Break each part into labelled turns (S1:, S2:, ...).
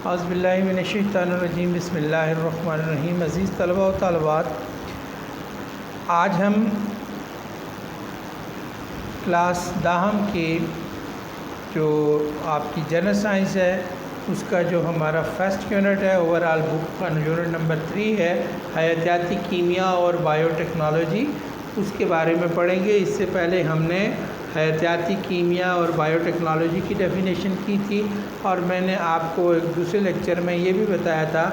S1: औज़ुबिल्लाहिमिनश्शैतानिर्रजीम बिस्मिल्लाहिर्रहमानिर्रहीम। अज़ीज़ तलबा व तालिबात, आज हम क्लास दाहम की जो आपकी जनरल साइंस है उसका जो हमारा फर्स्ट यूनिट है, ओवरऑल बुक का यूनिट नंबर 3 है, हयातियाती कीमिया और बायोटेक्नोलॉजी, उसके बारे में पढ़ेंगे। इससे पहले हमने हयातियाती कीमिया और बायोटेक्नोलॉजी की डेफिनेशन की थी और मैंने आपको एक दूसरे लेक्चर में ये भी बताया था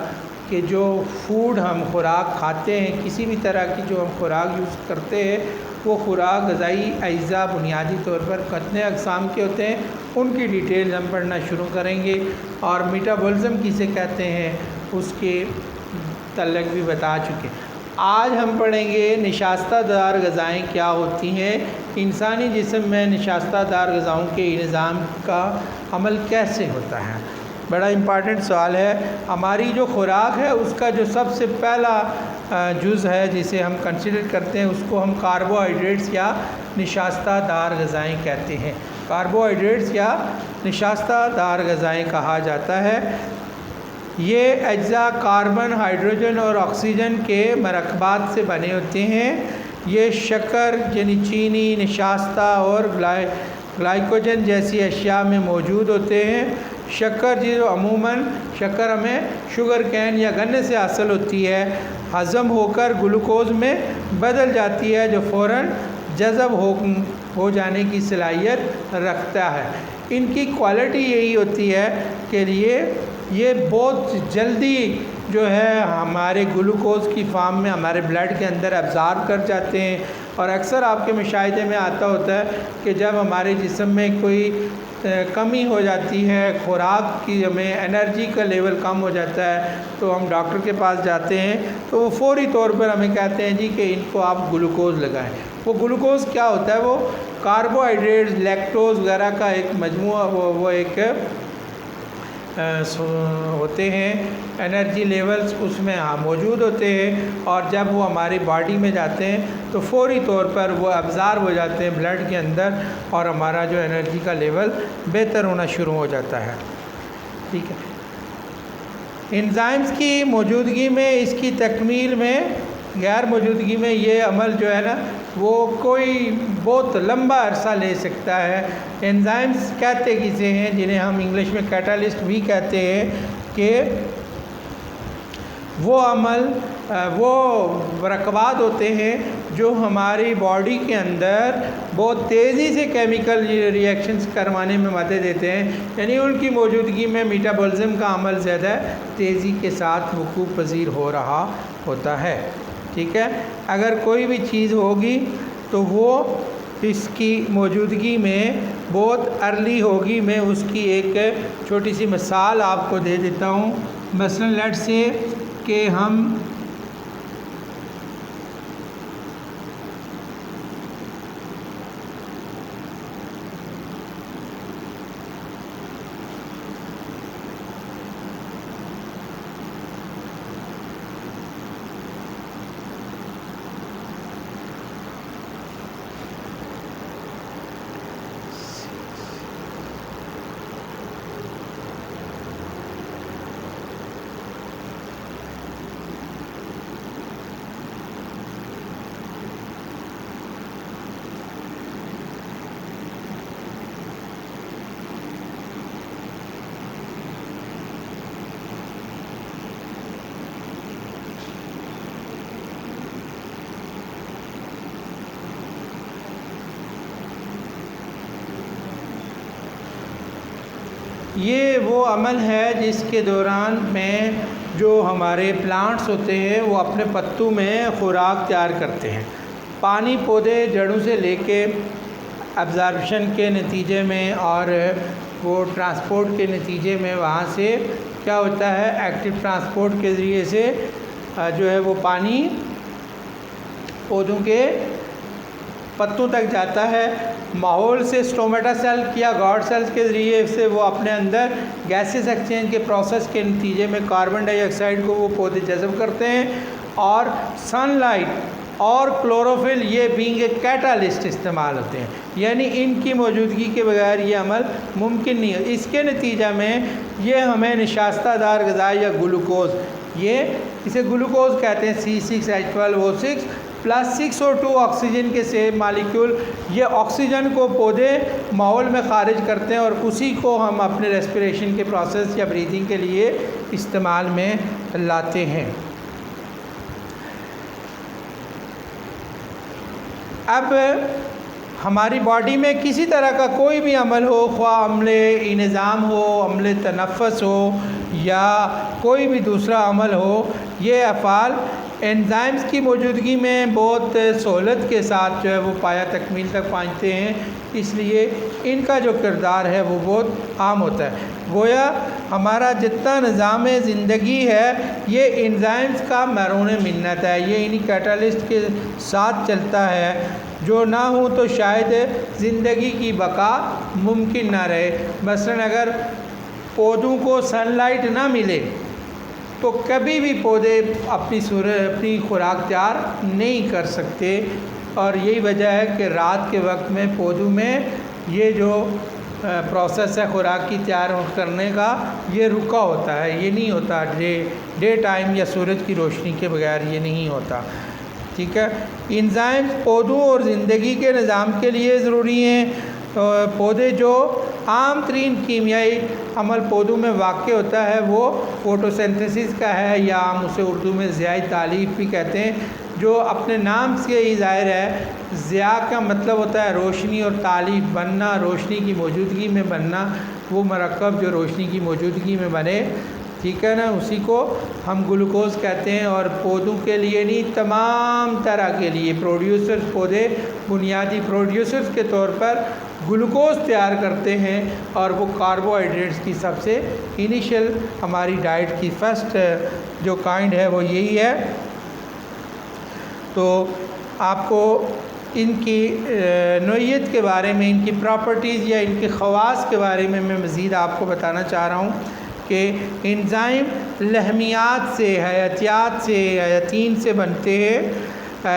S1: कि जो फूड हम खुराक खाते हैं, किसी भी तरह की जो हम खुराक यूज़ करते हैं, वो खुराक ग़िज़ाई अज्जा बुनियादी तौर पर कितने अक़साम के होते हैं, उनकी डिटेल हम पढ़ना शुरू करेंगे। और मेटाबॉलिज़्म किसे कहते हैं उसके तल्लक भी बता चुके। आज हम पढ़ेंगे निशास्तादार ग़िज़ाएँ क्या होती हैं, इंसानी जिस्म में निशास्तादार ग़िज़ाओं के निज़ाम का अमल कैसे होता है। बड़ा इम्पॉर्टेंट सवाल है। हमारी जो खुराक है उसका जो सबसे पहला जुज़ है जिसे हम कंसिडर करते हैं, उसको हम कार्बोहाइड्रेट्स या निशास्तादार ग़िज़ाएँ कहते हैं। कार्बोहाइड्रेट्स या निशास्तादार ग़िज़ाएँ कहा जाता है। ये अज्जा कार्बन, हाइड्रोजन और ऑक्सीजन के मरकबात से बने होते हैं। ये शक्कर यानी चीनी, निशास्ता और ग्लाइकोजन जैसी अशिया में मौजूद होते हैं। शक्कर जो अमूमन शक्कर हमें शुगर कैन या गन्ने से हासिल होती है, हज़म होकर ग्लूकोज में बदल जाती है जो फ़ौरन जज़ब हो जाने की सलाहियत रखता है। इनकी क्वालिटी यही होती है कि ये बहुत जल्दी जो है हमारे ग्लूकोज की फॉर्म में हमारे ब्लड के अंदर एब्ज़ॉर्ब कर जाते हैं। और अक्सर आपके मुशाहिदे में आता होता है कि जब हमारे जिस्म में कोई कमी हो जाती है, खुराक की हमें एनर्जी का लेवल कम हो जाता है, तो हम डॉक्टर के पास जाते हैं तो वो फ़ौरी तौर पर हमें कहते हैं जी कि इनको आप ग्लूकोज़ लगाएं। वो ग्लूकोज़ क्या होता है? वो कार्बोहाइड्रेट्स, लैक्टोज़ वगैरह का एक मजमूआ, वो एक होते हैं, एनर्जी लेवल्स उसमें मौजूद होते हैं और जब वो हमारी बॉडी में जाते हैं तो फ़ौरी तौर पर वो अब्ज़ॉर्ब हो जाते हैं ब्लड के अंदर और हमारा जो एनर्जी का लेवल बेहतर होना शुरू हो जाता है। ठीक है। एंजाइम्स की मौजूदगी में, इसकी तकमील में, गैर मौजूदगी में ये अमल जो है ना वो कोई बहुत लंबा अरसा ले सकता है। एंजाइम्स कहते किसे हैं, जिन्हें हम इंग्लिश में कैटालिस्ट भी कहते हैं, कि वो अमल, वो मरकबात होते हैं जो हमारी बॉडी के अंदर बहुत तेज़ी से केमिकल रिएक्शंस करवाने में मदद देते हैं। यानी उनकी मौजूदगी में मेटाबॉलिज़्म का अमल ज़्यादा तेज़ी के साथ वक़ूफ़ पज़ीर हो रहा होता है। ठीक है। अगर कोई भी चीज़ होगी तो वो इसकी मौजूदगी में बहुत अर्ली होगी। मैं उसकी एक छोटी सी मिसाल आपको दे देता हूँ। मसलन लेट से कि हम ये वो अमल है जिसके दौरान में जो हमारे प्लांट्स होते हैं वो अपने पत्तों में खुराक तैयार करते हैं। पानी पौधे जड़ों से लेके एब्ज़ॉर्प्शन के नतीजे में और वो ट्रांसपोर्ट के नतीजे में वहाँ से क्या होता है, एक्टिव ट्रांसपोर्ट के ज़रिए से जो है वो पानी पौधों के पत्तों तक जाता है। माहौल से स्टोमेटा सेल या गॉड सेल्स के ज़रिए से वो अपने अंदर गैसेस एक्सचेंज के प्रोसेस के नतीजे में कार्बन डाइऑक्साइड को वो पौधे जज़ब करते हैं और सनलाइट और क्लोरोफिल, ये बीइंग ए कैटालिस्ट इस्तेमाल होते हैं, यानी इनकी मौजूदगी के बगैर ये अमल मुमकिन नहीं है। इसके नतीजा में ये हमें निशास्तादार ग़िज़ा या ग्लूकोज़, ये इसे ग्लूकोज़ कहते हैं, C6H12O6 प्लस 6O2 ऑक्सीजन के सेम मालिक्यूल, ये ऑक्सीजन को पौधे माहौल में ख़ारिज करते हैं और उसी को हम अपने रेस्पिरेशन के प्रोसेस या ब्रीदिंग के लिए इस्तेमाल में लाते हैं। अब हमारी बॉडी में किसी तरह का कोई भी अमल हो, ख्वाह अमले इंज़ाम हो, अमले तनफ़्फ़ुस हो या कोई भी दूसरा अमल हो, ये अफ़ाल एंजाइम्स की मौजूदगी में बहुत सहूलत के साथ जो है वो पाया तकमील तक पहुँचते हैं, इसलिए इनका जो किरदार है वो बहुत आम होता है। गोया हमारा जितना निज़ाम ज़िंदगी है ये एंजाइम्स का मरून मिन्नत है, ये इन्हीं कैटालिस्ट के साथ चलता है, जो ना हो तो शायद ज़िंदगी की बका मुमकिन ना रहे। मसलन अगर पौधों को सनलाइट ना मिले तो कभी भी पौधे अपनी खुराक तैयार नहीं कर सकते, और यही वजह है कि रात के वक्त में पौधों में ये जो प्रोसेस है खुराक की तैयार करने का, ये रुका होता है, ये नहीं होता डे टाइम या सूरज की रोशनी के बगैर ये नहीं होता। ठीक है, एंजाइम्स पौधों और ज़िंदगी के निज़ाम के लिए ज़रूरी हैं। तो पौधे जो आम तरीन कीमियाई अमल पौधों में वाक़ होता है वो फ़ोटोसिंथेसिस का है, या हम उसे उर्दू में ज़ियाई तालीफ़ भी कहते हैं, जो अपने नाम से ही ज़ाहिर है। ज़िया का मतलब होता है रोशनी, और तालीफ़ बनना, रोशनी की मौजूदगी में बनना, वो मरकब जो रोशनी की मौजूदगी में बने, ठीक है ना, उसी को हम ग्लूकोज़ कहते हैं। और पौधों के लिए नहीं, तमाम तरह के लिए प्रोड्यूसर्स, पौधे बुनियादी प्रोड्यूसर्स के तौर पर ग्लूकोज़ तैयार करते हैं, और वो कार्बोहाइड्रेट्स की सबसे इनिशियल हमारी डाइट की फ़र्स्ट जो काइंड है वो यही है। तो आपको इनकी नोइयत के बारे में, इनकी प्रॉपर्टीज़ या इनके ख़वास के बारे में मैं मज़ीद आपको बताना चाह रहा हूँ कि एंजाइम लहमियात से, हयातियात से, हयातीन से बनते हैं।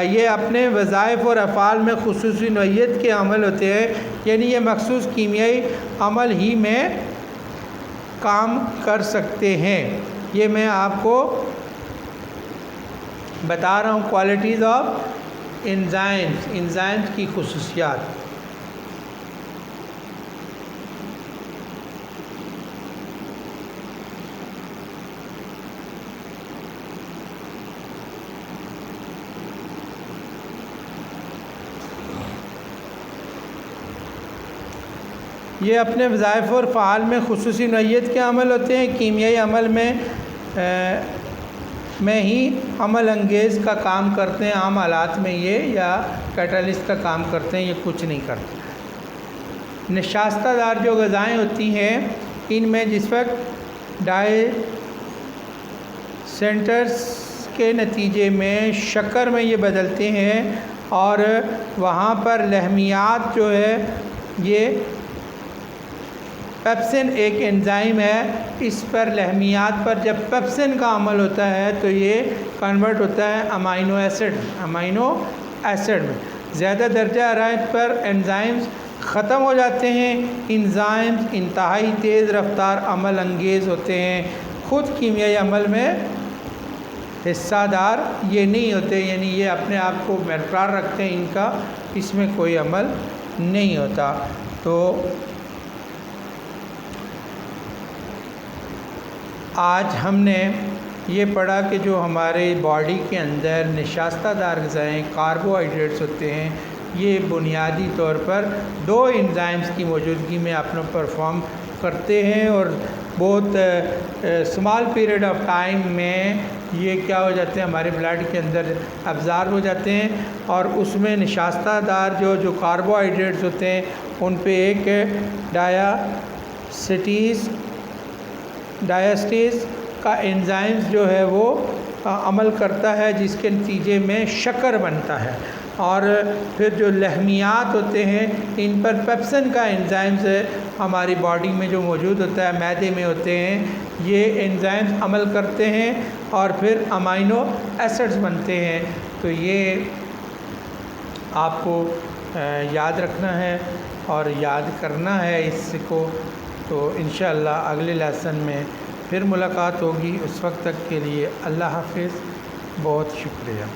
S1: ये अपने वज़ाइफ़ और अफ़ाल में ख़ुसूसी नोइयत के अमल होते हैं, यानी ये मखसूस कीमियाई अमल ही में काम कर सकते हैं। ये मैं आपको बता रहा हूँ क्वालिटीज़ ऑफ एंजाइम्स की ख़ुसूसियात। ये अपने वज़ाइफ़ और फ़ाल में ख़ुसूसी नोइयत के अमल होते हैं। कीमियाई अमल में ही अमल अंगेज़ का काम करते हैं। आम हालात में ये या कैटालिस्ट का काम करते हैं, ये कुछ नहीं करते। निशास्तादार जो ग़िज़ाएँ होती हैं, इनमें जिस वक्त डायसेंटर्स के नतीजे में शक्कर में ये बदलते हैं, और वहाँ पर लहमियात जो है, ये पेप्सिन एक एंजाइम है, इस पर लहमियात पर जब पेप्सिन का अमल होता है तो ये कन्वर्ट होता है अमाइनो एसिड में। ज़्यादा दर्जा हरारत पर एंजाइम्स ख़त्म हो जाते हैं। एंजाइम्स इंतहाई तेज़ रफ्तार अमल अंगेज़ होते हैं, ख़ुद कीमियाई अमल में हिस्सादार ये नहीं होते, यानी ये अपने आप को बरकरार रखते हैं, इनका इसमें कोई अमल नहीं होता। तो आज हमने ये पढ़ा कि जो हमारे बॉडी के अंदर निशास्तादार ग़िज़ाएँ कार्बोहाइड्रेट्स होते हैं, ये बुनियादी तौर पर दो एंजाइम्स की मौजूदगी में अपना परफॉर्म करते हैं, और बहुत स्मॉल पीरियड ऑफ टाइम में ये क्या हो जाते हैं, हमारे ब्लड के अंदर अब्ज़ॉर्ब हो जाते हैं, और उसमें निशास्तादार जो कार्बोहाइड्रेट्स होते हैं उन पे एक डायस्टेज का एंजाइम्स जो है वो अमल करता है, जिसके नतीजे में शक्कर बनता है। और फिर जो लहमियात होते हैं, इन पर पेप्सिन का एंजाइम्स हमारी बॉडी में जो मौजूद होता है, मैदे में होते हैं, ये एंजाइम्स अमल करते हैं और फिर अमाइनो एसिड्स बनते हैं। तो ये आपको याद रखना है और याद करना है इसको। तो इंशाअल्लाह अगले लेसन में फिर मुलाकात होगी। उस वक्त तक के लिए अल्लाह हाफ़िज़। बहुत शुक्रिया।